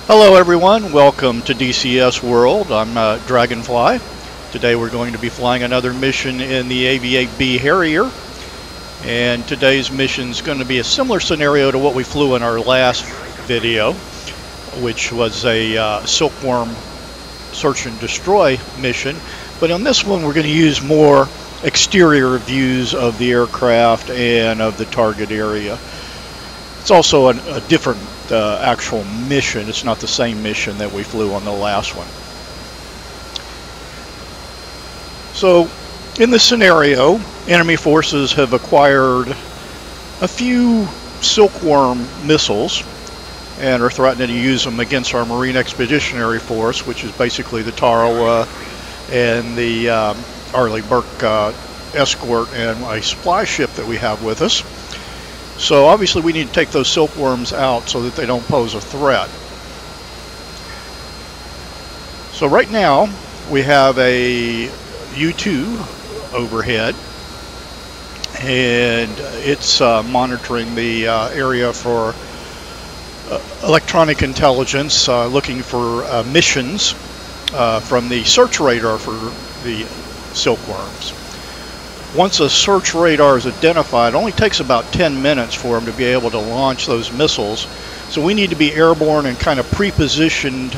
Hello everyone, welcome to DCS World. I'm Dragonfly. Today we're going to be flying another mission in the AV-8B Harrier. And today's mission is going to be a similar scenario to what we flew in our last video, which was a Silkworm search and destroy mission. But on this one we're going to use more exterior views of the aircraft and of the target area. It's also a different actual mission. It's not the same mission that we flew on the last one. So in this scenario, enemy forces have acquired a few Silkworm missiles and are threatening to use them against our Marine Expeditionary Force, which is basically the Tarawa and the Arleigh Burke escort and a supply ship that we have with us. So obviously we need to take those Silkworms out so that they don't pose a threat. So right now we have a U-2 overhead, and it's monitoring the area for electronic intelligence, looking for missions from the search radar for the Silkworms. Once a search radar is identified, it only takes about 10 minutes for them to be able to launch those missiles. So we need to be airborne and kind of pre-positioned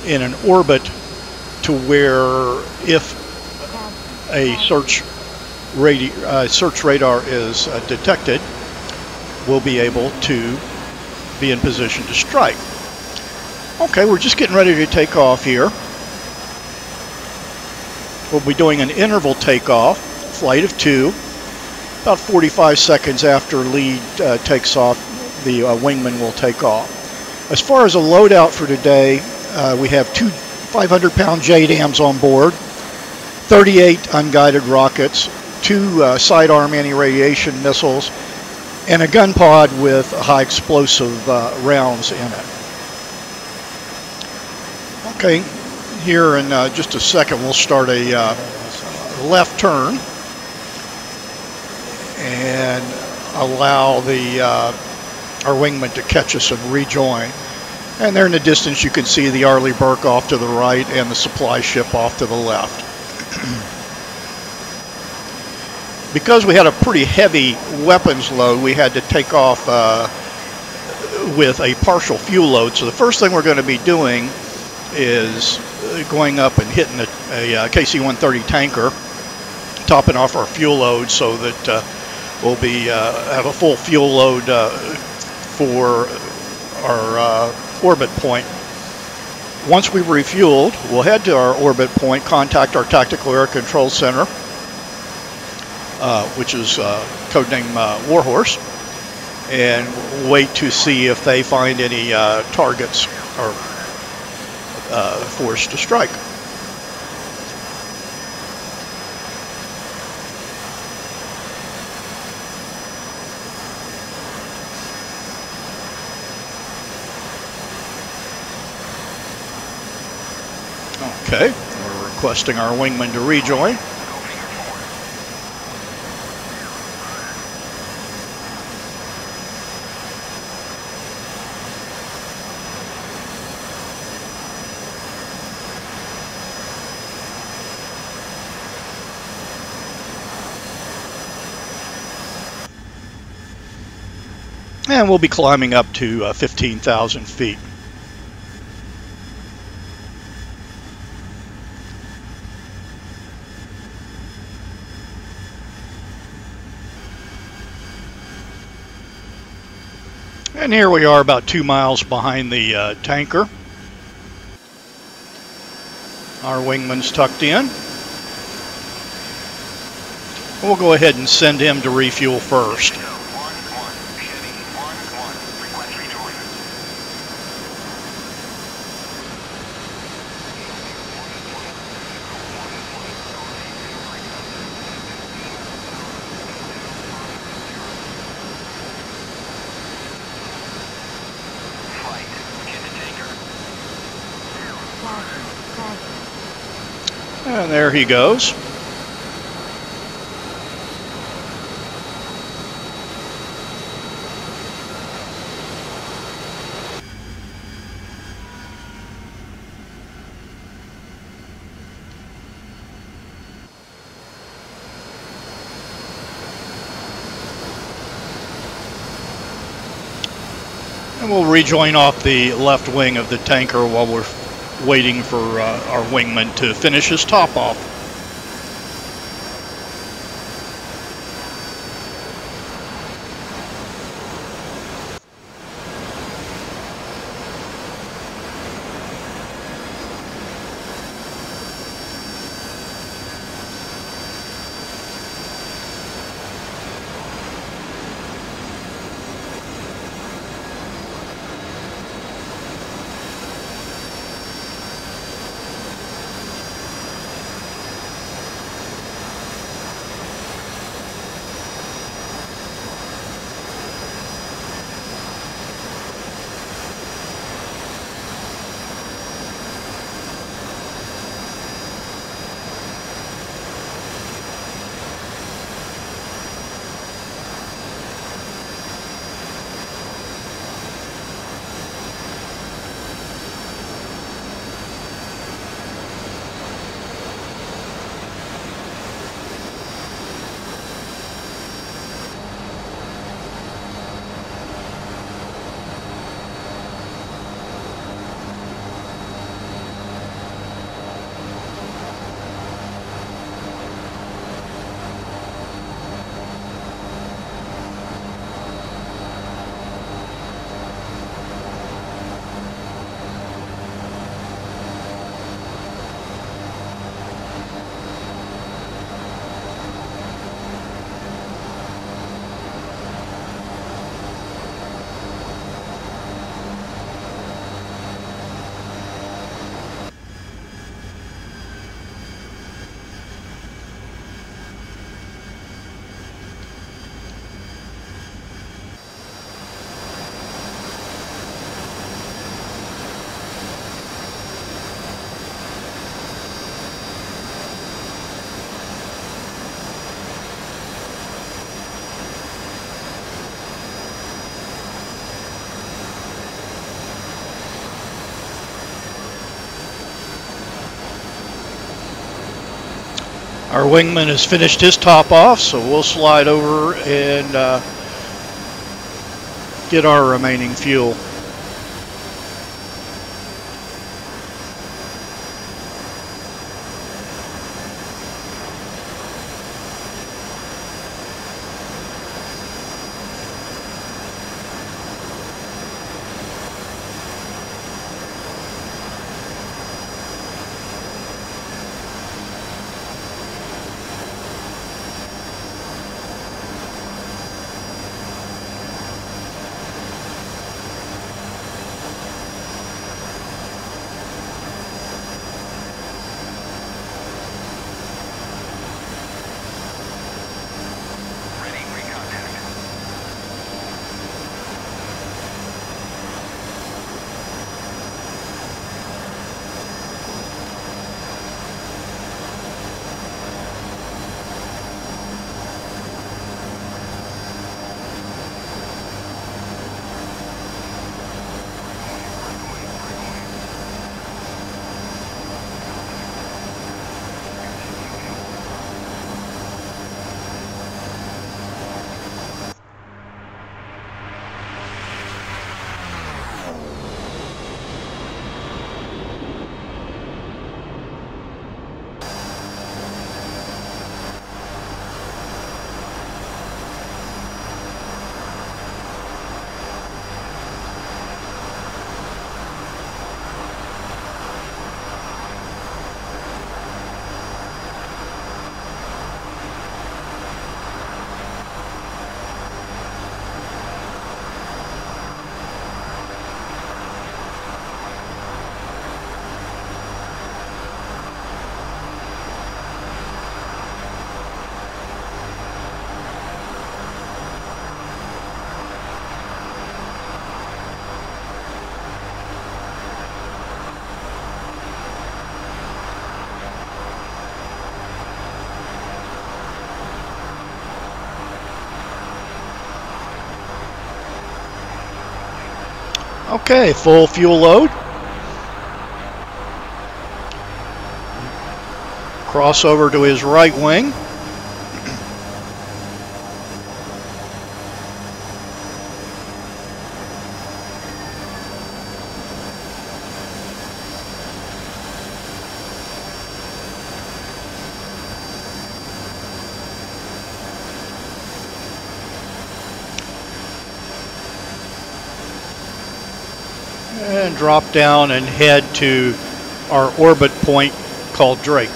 in an orbit to where if a search radar is detected, we'll be able to be in position to strike. Okay, we're just getting ready to take off here. We'll be doing an interval takeoff. Flight of 2. About 45 seconds after lead takes off, the wingman will take off. As far as a loadout for today, we have two 500-pound JDAMs on board, 38 unguided rockets, two sidearm anti-radiation missiles, and a gun pod with high explosive rounds in it. Okay, here in just a second we'll start a left turn and allow our wingman to catch us and rejoin. And there in the distance you can see the Arleigh Burke off to the right and the supply ship off to the left. Because we had a pretty heavy weapons load, we had to take off with a partial fuel load. So the first thing we're going to be doing is going up and hitting a KC-130 tanker, topping off our fuel load so that we'll be have a full fuel load for our orbit point. Once we've refueled, we'll head to our orbit point, contact our Tactical Air Control Center, which is codename Warhorse, and wait to see if they find any targets or for us to strike. Okay, we're requesting our wingman to rejoin. And we'll be climbing up to 15,000 feet. And here we are about 2 miles behind the tanker. Our wingman's tucked in. We'll go ahead and send him to refuel first. And there he goes. And we'll rejoin off the left wing of the tanker while we're waiting for our wingman to finish his top off. Our wingman has finished his top off, so we'll slide over and get our remaining fuel. Okay, full fuel load. Cross over to his right wing. and drop down and head to our orbit point called Drake.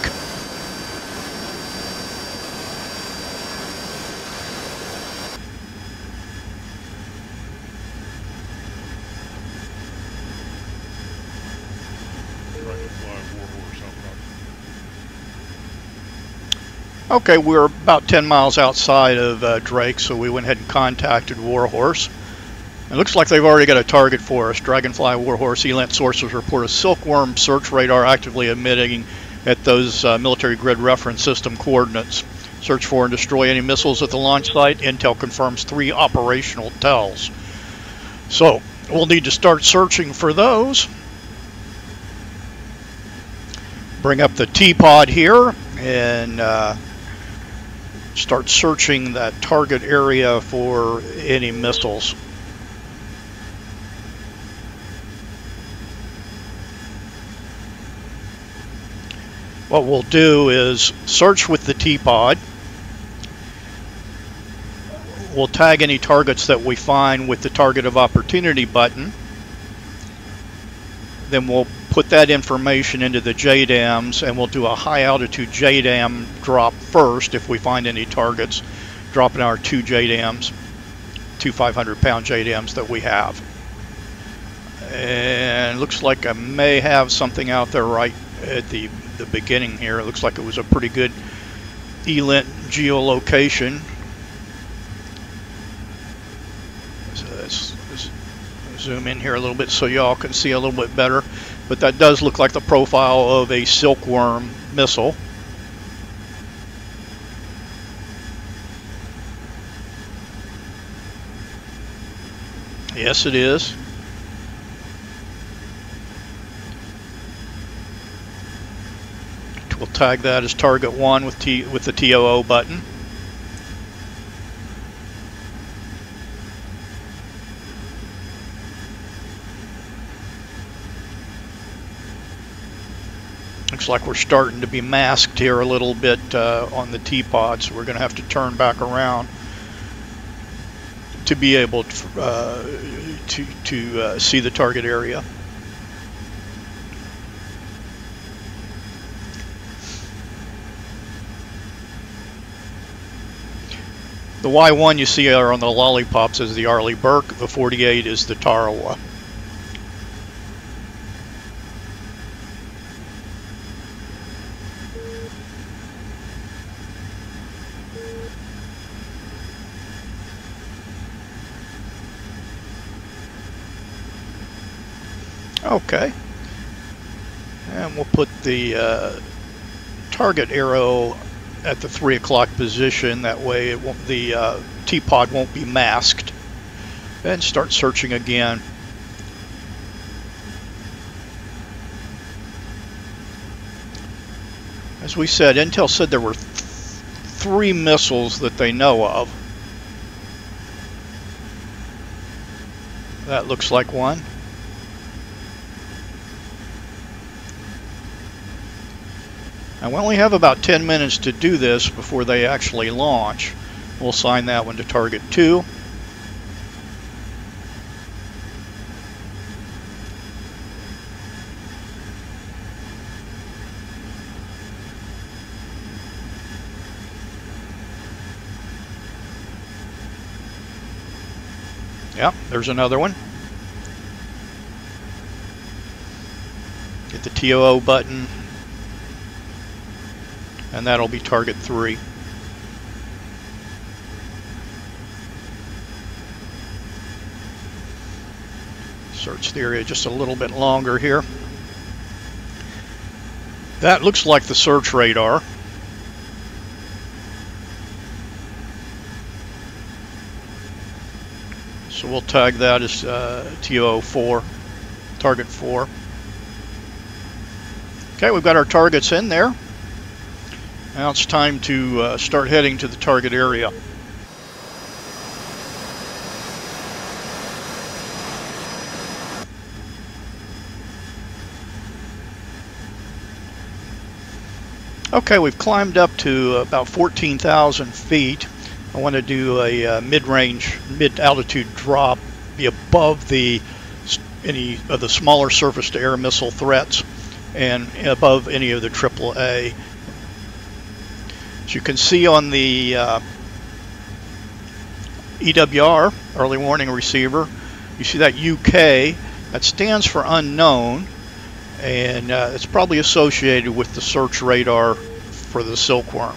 Okay, we're about 10 miles outside of Drake, so we went ahead and contacted Warhorse. It looks like they've already got a target for us. Dragonfly, Warhorse, ELANT sources report a Silkworm search radar actively emitting at those military grid reference system coordinates. Search for and destroy any missiles at the launch site. Intel confirms 3 operational tells. So we'll need to start searching for those. Bring up the T-pod here and start searching that target area for any missiles. What we'll do is search with the T-pod. We'll tag any targets that we find with the target of opportunity button. Then we'll put that information into the JDAMs, and we'll do a high altitude JDAM drop first if we find any targets, dropping our 2 JDAMs, 2 500-pound JDAMs that we have. And it looks like I may have something out there right at the beginning here. It looks like it was a pretty good ELANT geolocation. So let's zoom in here a little bit so y'all can see a little bit better. But that does look like the profile of a Silkworm missile. Yes, it is. We'll tag that as target 1 with the TOO button. Looks like we're starting to be masked here a little bit on the T-pod, so we're going to have to turn back around to be able to see the target area. The Y1 you see are on the lollipops is the Arleigh Burke, the 48 is the Tarawa. Okay, and we'll put the target arrow at the 3 o'clock position. That way it won't, the T-pod won't be masked. And start searching again. As we said, Intel said there were 3 missiles that they know of. That looks like one. And we only have about 10 minutes to do this before they actually launch. We'll assign that one to target 2. Yeah, there's another one. Hit the TOO button. And that'll be target 3. Search the area just a little bit longer here. That looks like the search radar. So we'll tag that as TO4, target 4. Okay, we've got our targets in there. Now it's time to start heading to the target area. Okay, we've climbed up to about 14,000 feet. I want to do a mid-range, mid-altitude drop, be above the any of the smaller surface-to-air missile threats and above any of the AAA. As you can see on the EWR, early warning receiver, you see that UK, that stands for unknown, and it's probably associated with the search radar for the Silkworm.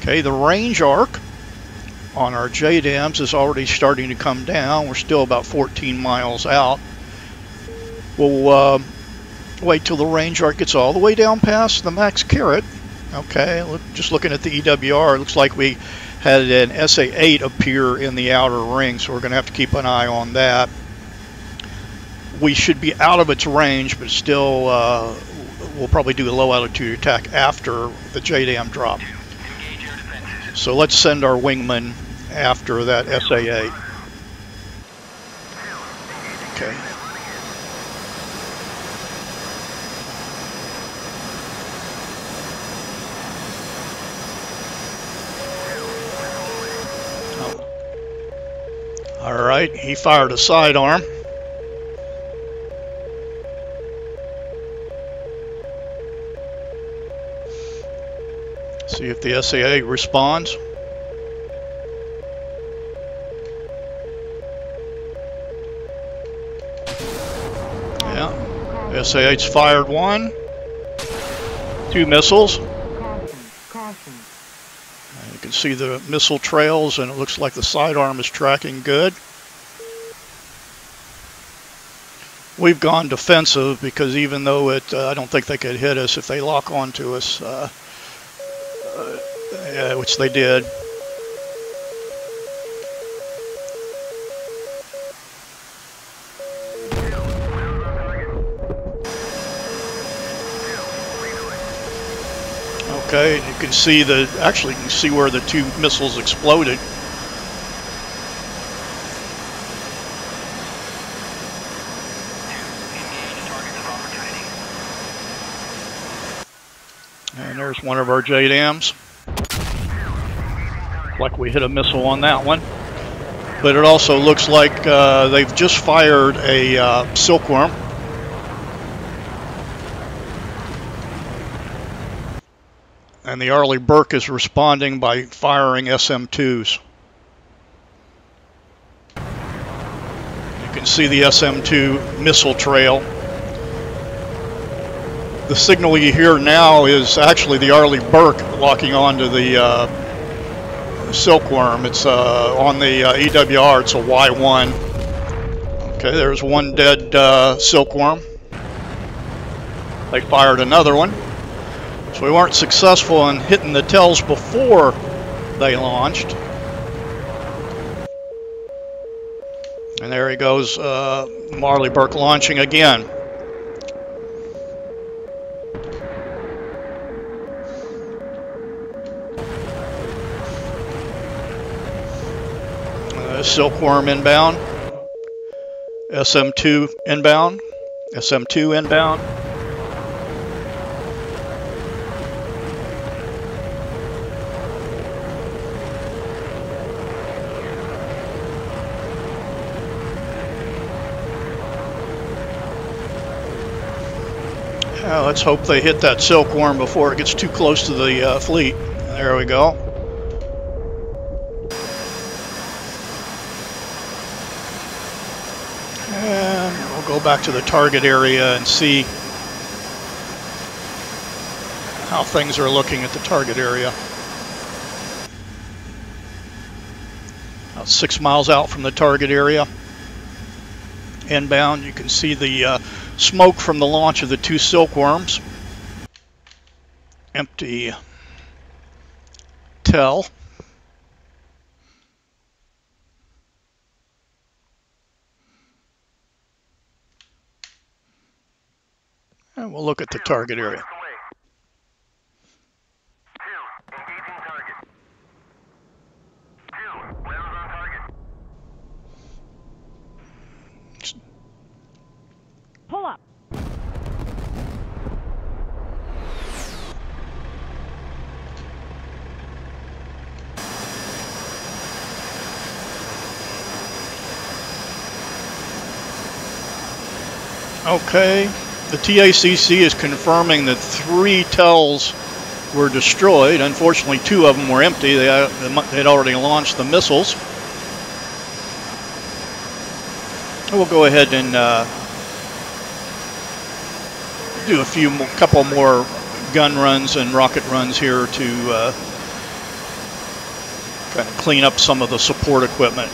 Okay, the range arc on our JDAMs is already starting to come down. We're still about 14 miles out. We'll wait till the range arc gets all the way down past the max carrot. Okay, just looking at the EWR, it looks like we had an SA-8 appear in the outer ring, so we're going to have to keep an eye on that. We should be out of its range, but still we'll probably do a low altitude attack after the JDAM drop. So let's send our wingman after that SA-8. Okay. Oh. All right, he fired a sidearm. See if the SA-8 responds. Yeah, SA-8's fired one, 2 missiles. You can see the missile trails, and it looks like the sidearm is tracking good. We've gone defensive because even though I don't think they could hit us if they lock onto us. Which they did. Okay, you can see actually you can see where the 2 missiles exploded. And there's one of our JDAMs. Like we hit a missile on that one, but it also looks like they've just fired a Silkworm. And the Arleigh Burke is responding by firing SM-2s. You can see the SM-2 missile trail. The signal you hear now is actually the Arleigh Burke locking onto the Silkworm. It's on the EWR, it's a Y1. Okay, there's one dead Silkworm. They fired another one. So we weren't successful in hitting the tails before they launched. And there he goes, Arleigh Burke launching again. Silkworm inbound, SM-2 inbound, SM-2 inbound. Let's hope they hit that Silkworm before it gets too close to the fleet. There we go. And we'll go back to the target area and see how things are looking at the target area. About 6 miles out from the target area. Inbound, you can see the smoke from the launch of the 2 Silkworms. Empty tail. And we'll look at the target area. Pull up. Okay, the TACC is confirming that 3 TELs were destroyed. Unfortunately, 2 of them were empty. They had already launched the missiles. We'll go ahead and do a couple more gun runs and rocket runs here to kind of clean up some of the support equipment.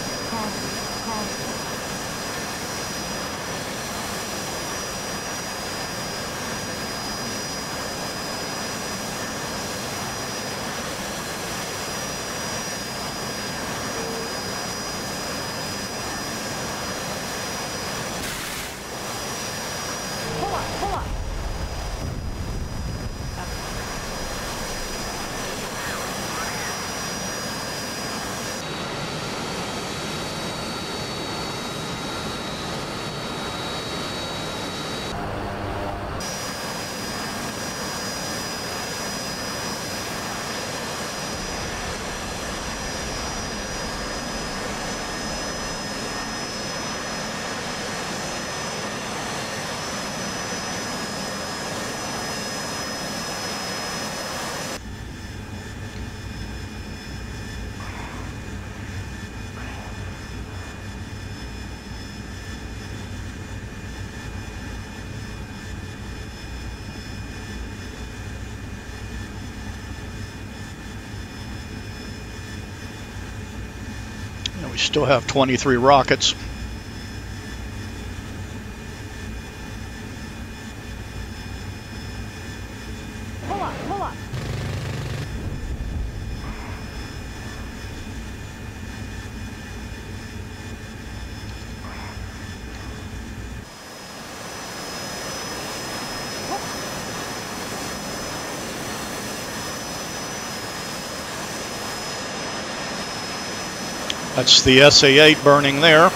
We still have 23 rockets. Pull up. That's the SA-8 burning there.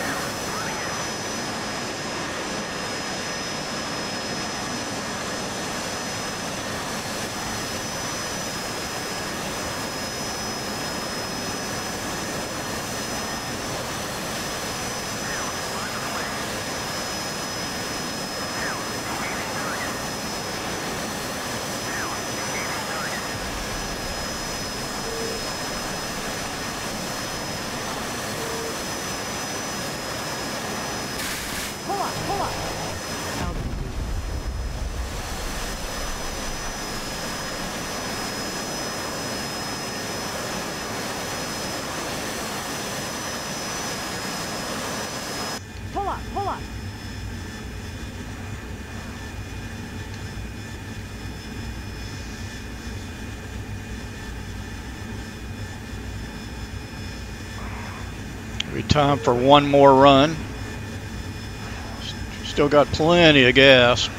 Pull up. It'll be time for one more run. Still got plenty of gas.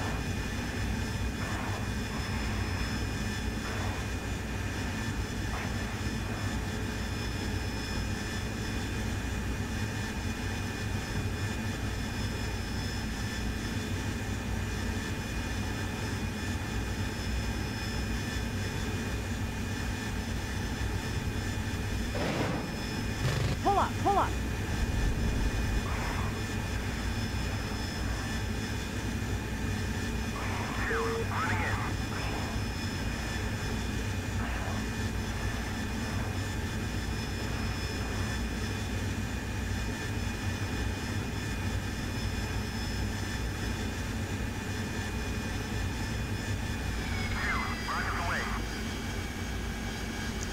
Pull up.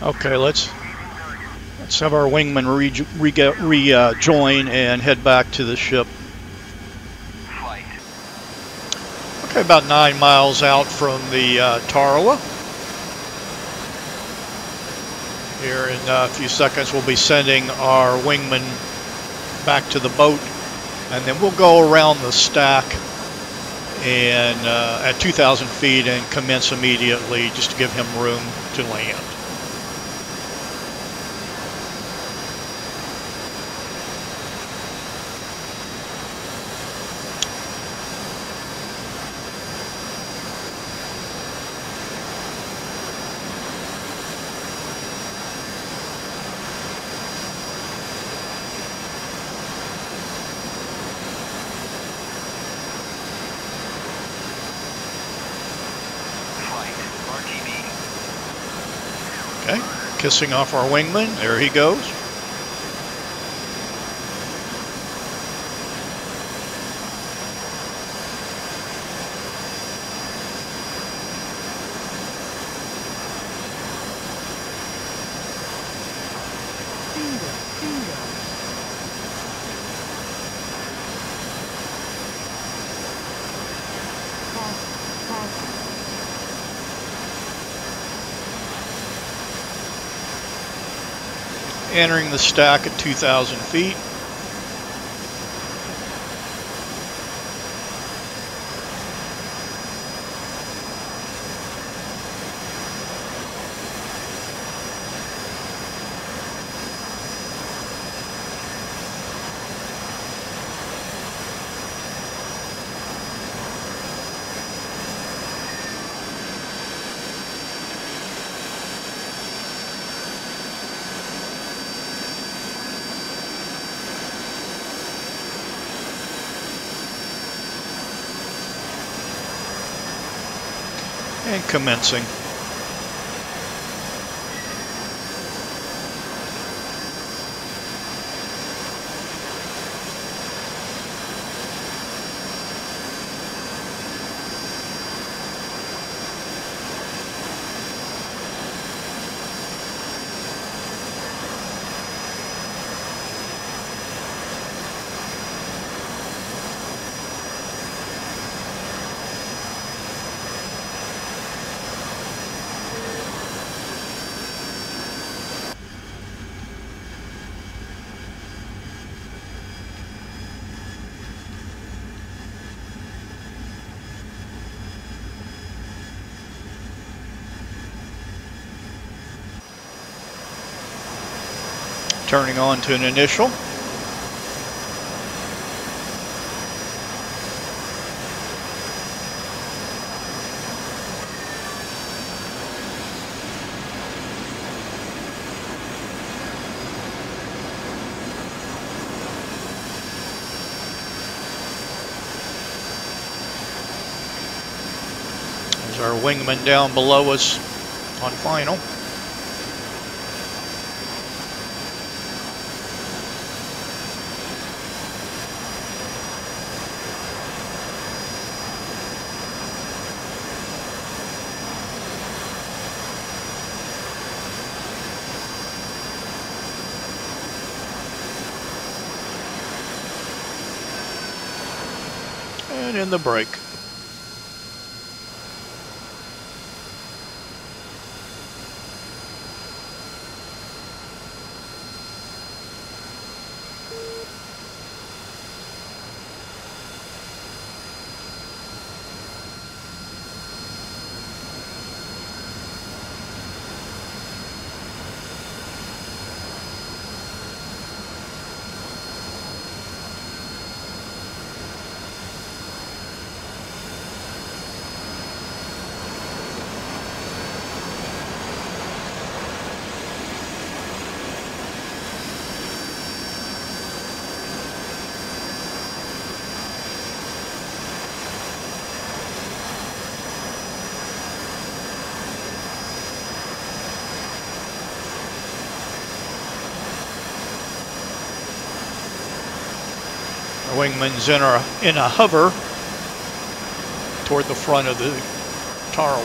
Okay, let's have our wingman rejoin and head back to the ship. Okay, about 9 miles out from the Tarawa. Here in a few seconds we'll be sending our wingman back to the boat, and then we'll go around the stack and at 2,000 feet and commence immediately just to give him room to land. Kissing off our wingman. There he goes. Entering the stack at 2,000 feet. And commencing. Turning on to an initial. There's our wingman down below us on final. And in the brake. Our wingman's in a hover toward the front of the Tarawa.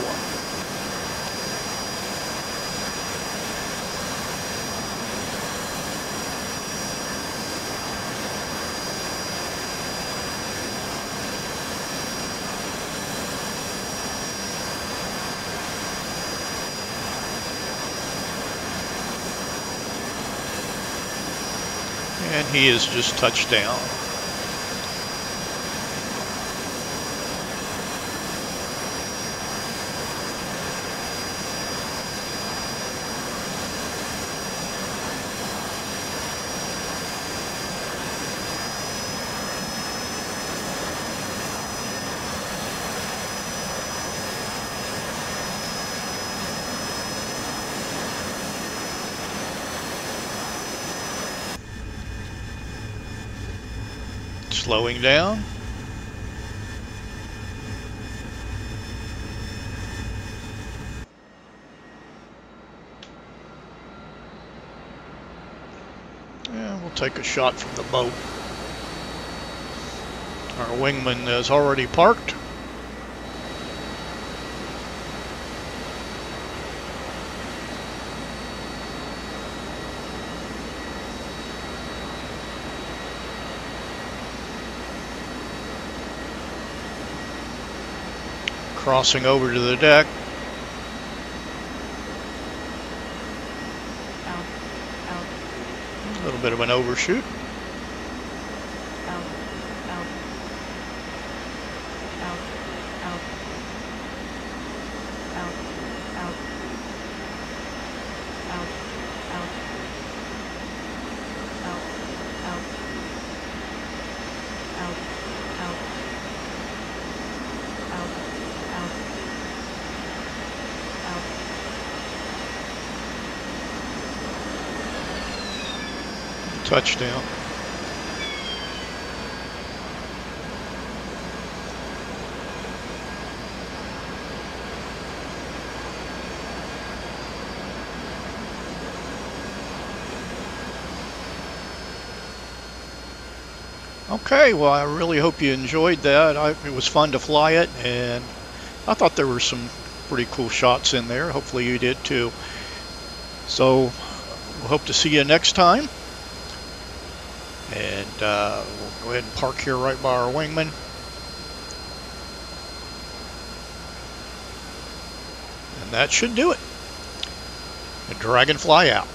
And he has just touched down. Slowing down. take a shot from the boat. Our wingman is already parked. Crossing over to the deck. A little bit of an overshoot. Touchdown. Okay, well, I really hope you enjoyed that. It was fun to fly it, and I thought there were some pretty cool shots in there. Hopefully you did too. So we'll hope to see you next time. And we'll go ahead and park here right by our wingman. And that should do it. And Dragonfly out.